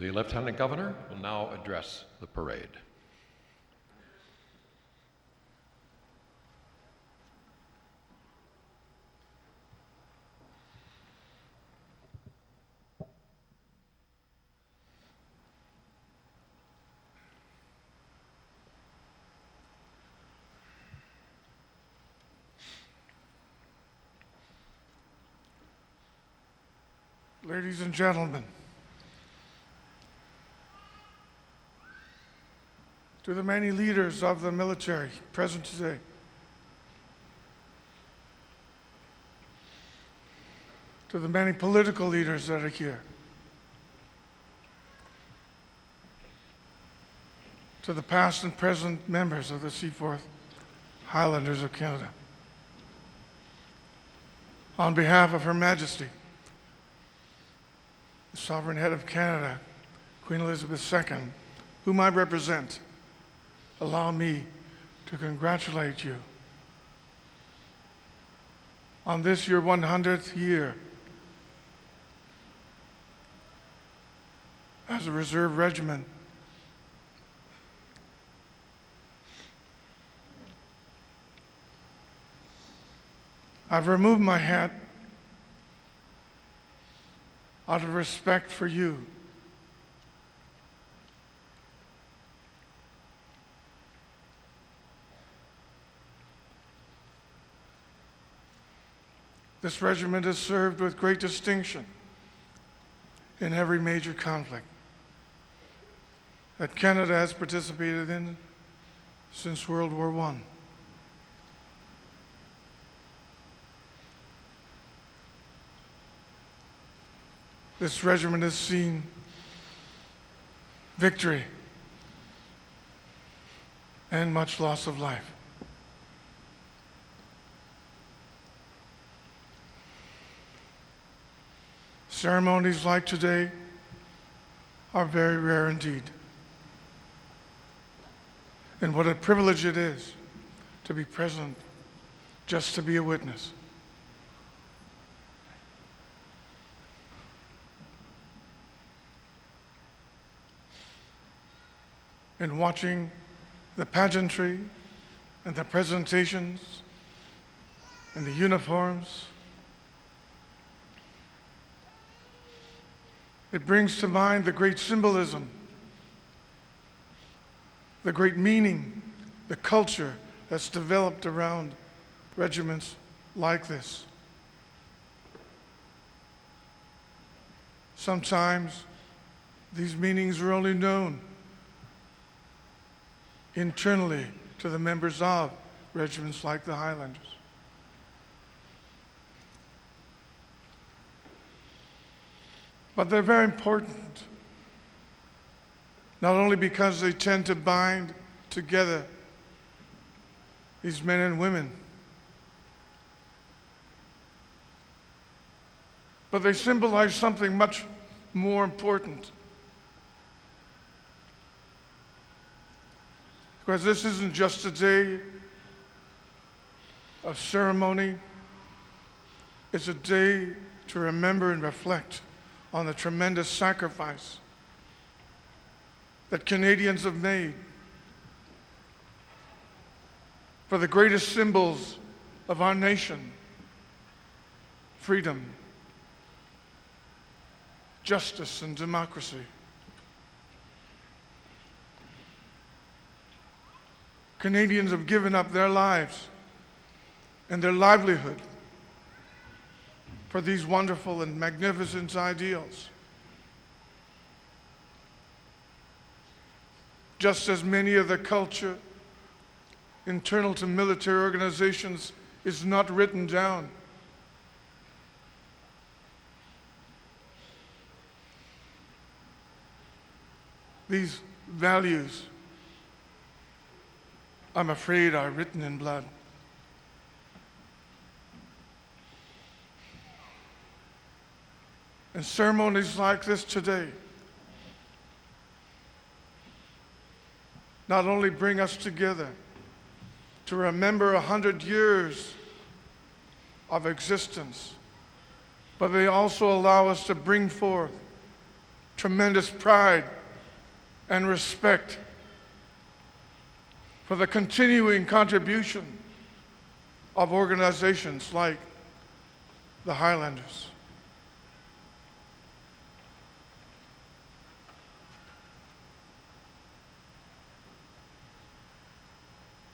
The Lieutenant Governor will now address the parade. Ladies and gentlemen, to the many leaders of the military present today, to the many political leaders that are here, to the past and present members of the Seaforth Highlanders of Canada, on behalf of Her Majesty, the Sovereign Head of Canada, Queen Elizabeth II, whom I represent, allow me to congratulate you on this your 100th year as a reserve regiment. I've removed my hat out of respect for you. This regiment has served with great distinction in every major conflict that Canada has participated in since World War I. This regiment has seen victory and much loss of life. Ceremonies like today are very rare indeed. And what a privilege it is to be present, just to be a witness. And watching the pageantry and the presentations and the uniforms, it brings to mind the great symbolism, the great meaning, the culture that's developed around regiments like this. Sometimes these meanings are only known internally to the members of regiments like the Highlanders. But they're very important, not only because they tend to bind together these men and women, but they symbolize something much more important. Because this isn't just a day of ceremony, it's a day to remember and reflect on the tremendous sacrifice that Canadians have made for the greatest symbols of our nation: freedom, justice, and democracy. Canadians have given up their lives and their livelihood for these wonderful and magnificent ideals. Just as many of the culture internal to military organizations is not written down. These values, I'm afraid, are written in blood. And ceremonies like this today not only bring us together to remember 100 years of existence, but they also allow us to bring forth tremendous pride and respect for the continuing contribution of organizations like the Highlanders.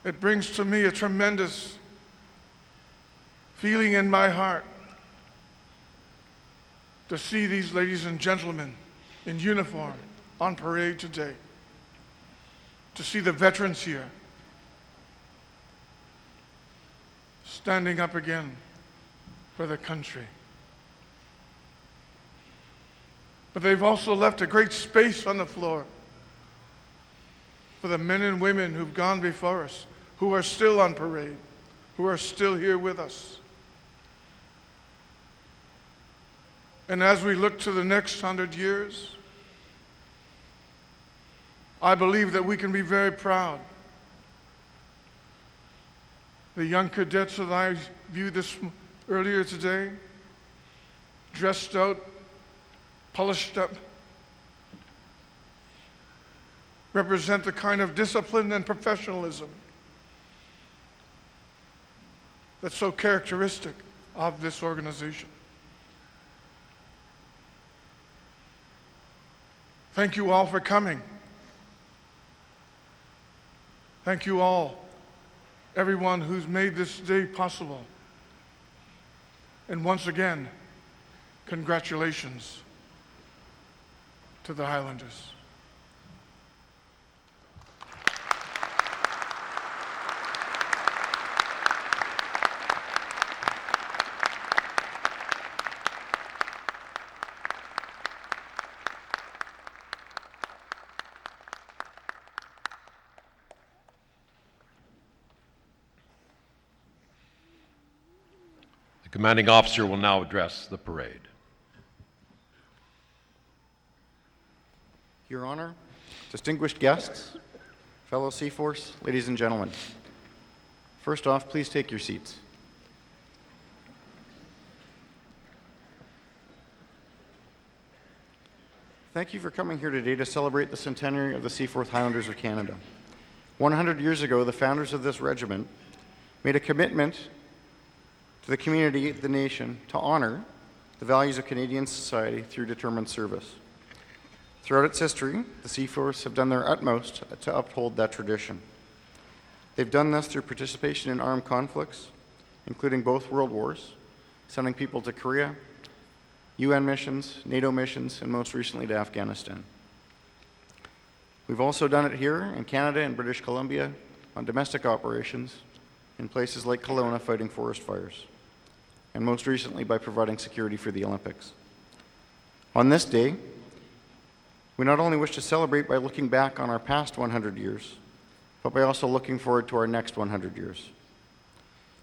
It brings to me a tremendous feeling in my heart to see these ladies and gentlemen in uniform on parade today, to see the veterans here standing up again for the country. But they've also left a great space on the floor for the men and women who've gone before us, who are still on parade, who are still here with us. And as we look to the next 100 years, I believe that we can be very proud. The young cadets that I viewed earlier today, dressed out, polished up, represent the kind of discipline and professionalism that's so characteristic of this organization. Thank you all for coming. Thank you all, everyone who's made this day possible. And once again, congratulations to the Highlanders. The commanding officer will now address the parade. Your Honor, distinguished guests, fellow Seaforths, ladies and gentlemen. First off, please take your seats. Thank you for coming here today to celebrate the centenary of the Seaforth Highlanders of Canada. 100 years ago, the founders of this regiment made a commitment to the community, the nation, to honor the values of Canadian society through determined service. Throughout its history, the Seaforths have done their utmost to uphold that tradition. They've done this through participation in armed conflicts, including both world wars, sending people to Korea, UN missions, NATO missions, and most recently to Afghanistan. We've also done it here in Canada and British Columbia on domestic operations in places like Kelowna fighting forest fires, and most recently by providing security for the Olympics. On this day, we not only wish to celebrate by looking back on our past 100 years, but by also looking forward to our next 100 years.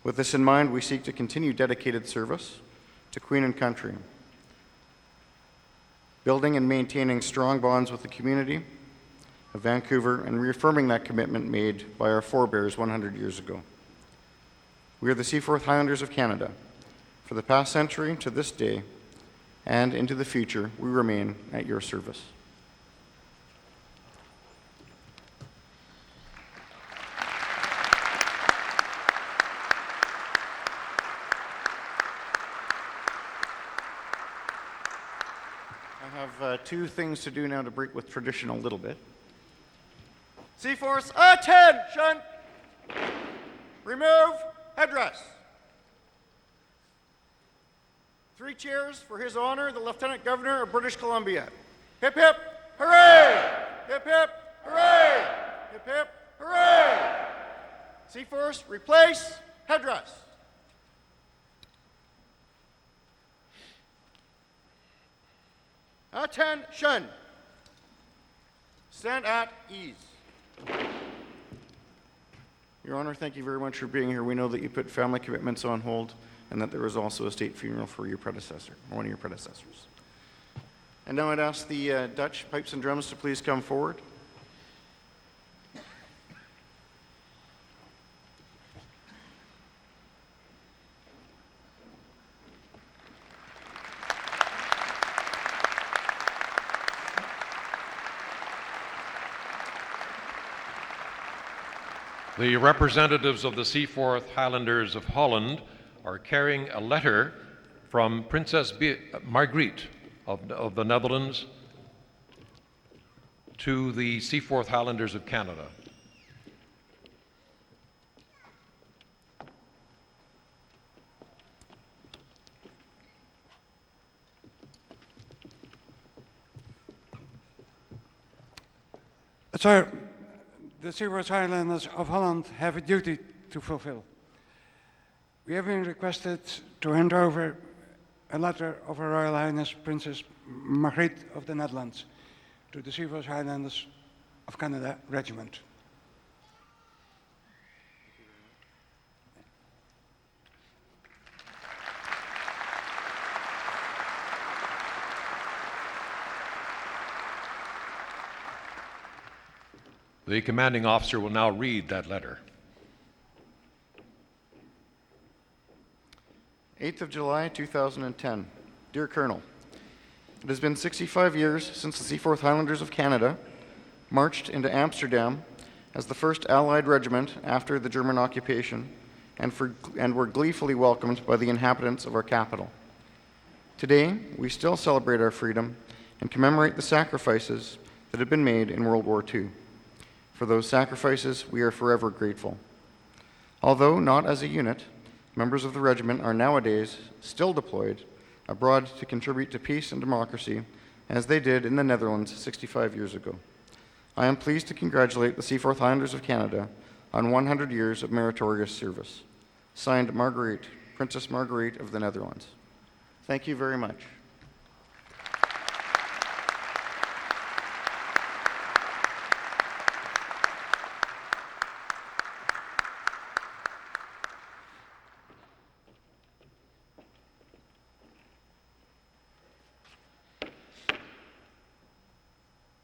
With this in mind, we seek to continue dedicated service to Queen and country, building and maintaining strong bonds with the community of Vancouver and reaffirming that commitment made by our forebears 100 years ago. We are the Seaforth Highlanders of Canada. For the past century to this day and into the future, we remain at your service. I have two things to do now to break with tradition a little bit. Seaforths, attention! Remove headdress. 3 cheers for His Honor, the Lieutenant Governor of British Columbia. Hip, hip, hooray! Hip, hip, hooray! Hip, hip, hooray! Seaforths, replace headdress. Attention! Stand at ease. Your Honor, thank you very much for being here. We know that you put family commitments on hold and that there was also a state funeral for your predecessor, or one of your predecessors. And now I'd ask the Dutch pipes and drums to please come forward. The representatives of the Seaforth Highlanders of Holland are carrying a letter from Princess Margriet of the Netherlands to the Seaforth Highlanders of Canada. Sir, the Seaforth Highlanders of Holland have a duty to fulfill. We have been requested to hand over a letter of Her Royal Highness Princess Margriet of the Netherlands to the Seaforth Highlanders of Canada Regiment. The commanding officer will now read that letter. 8th of July, 2010. Dear Colonel, it has been 65 years since the Seaforth Highlanders of Canada marched into Amsterdam as the first Allied regiment after the German occupation and were gleefully welcomed by the inhabitants of our capital. Today, we still celebrate our freedom and commemorate the sacrifices that have been made in World War II. For those sacrifices, we are forever grateful. Although not as a unit, members of the regiment are nowadays still deployed abroad to contribute to peace and democracy as they did in the Netherlands 65 years ago. I am pleased to congratulate the Seaforth Highlanders of Canada on 100 years of meritorious service. Signed, Marguerite, Princess Marguerite of the Netherlands. Thank you very much.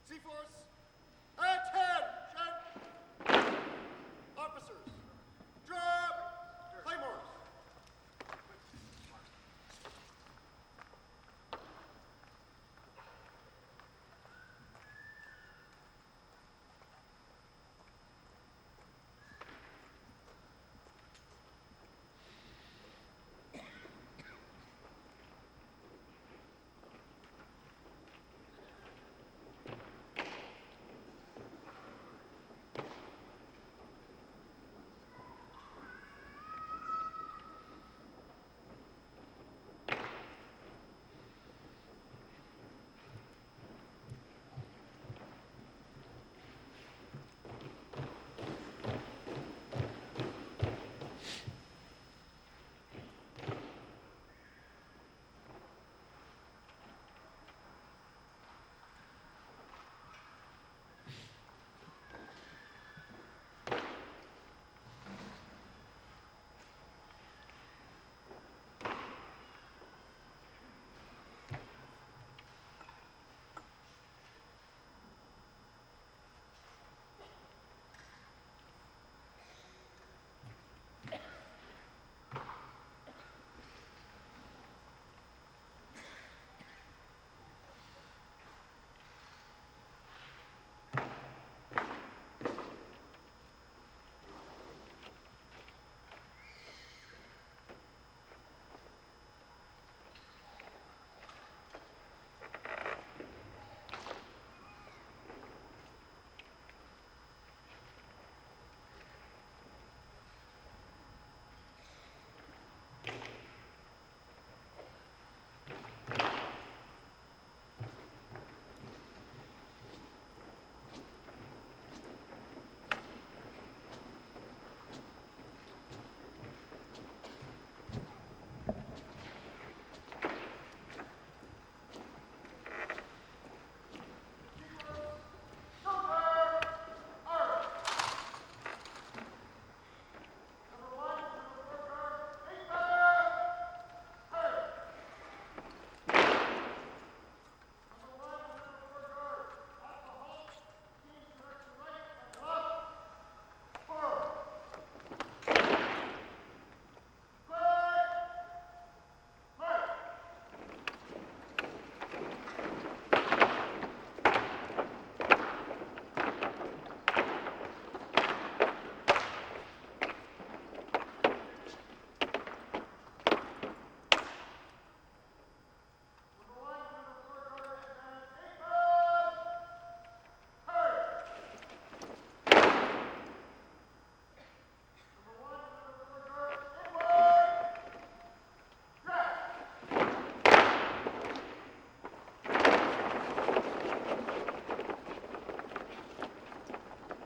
Seaforths, attention! Officers, drop claymores.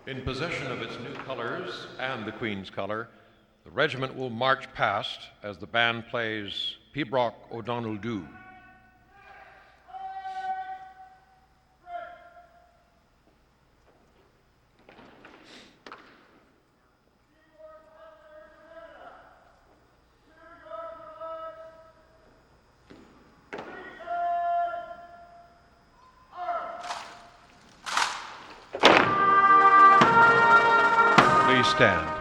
In possession of its new colors and the Queen's color, the regiment will march past as the band plays Pibroch O'Donnell Dhu. Please stand.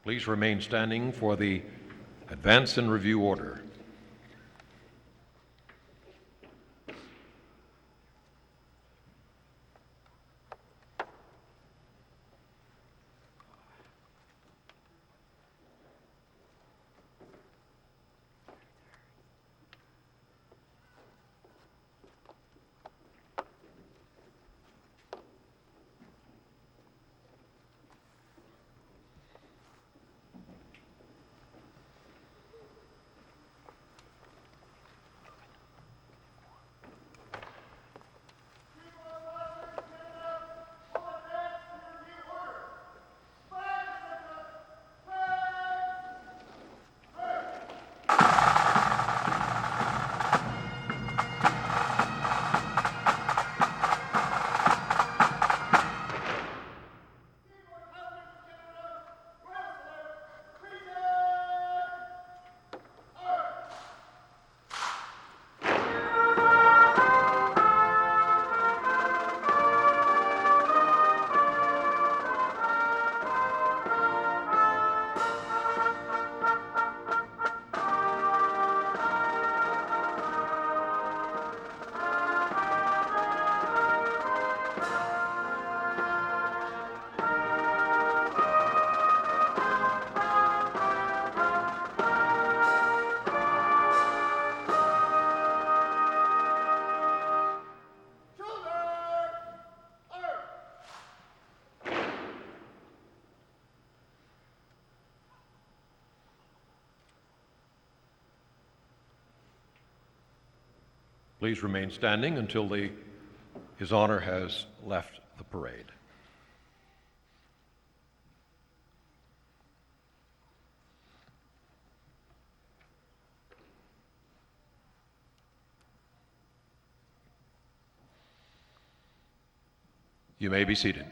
Please remain standing for the advance and review order. Please remain standing until His Honor has left the parade. You may be seated.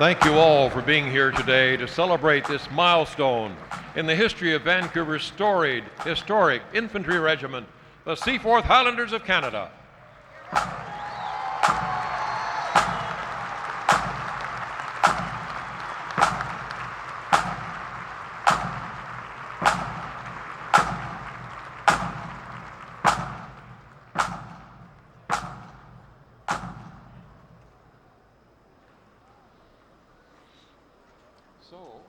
Thank you all for being here today to celebrate this milestone in the history of Vancouver's storied, historic infantry regiment, the Seaforth Highlanders of Canada. So,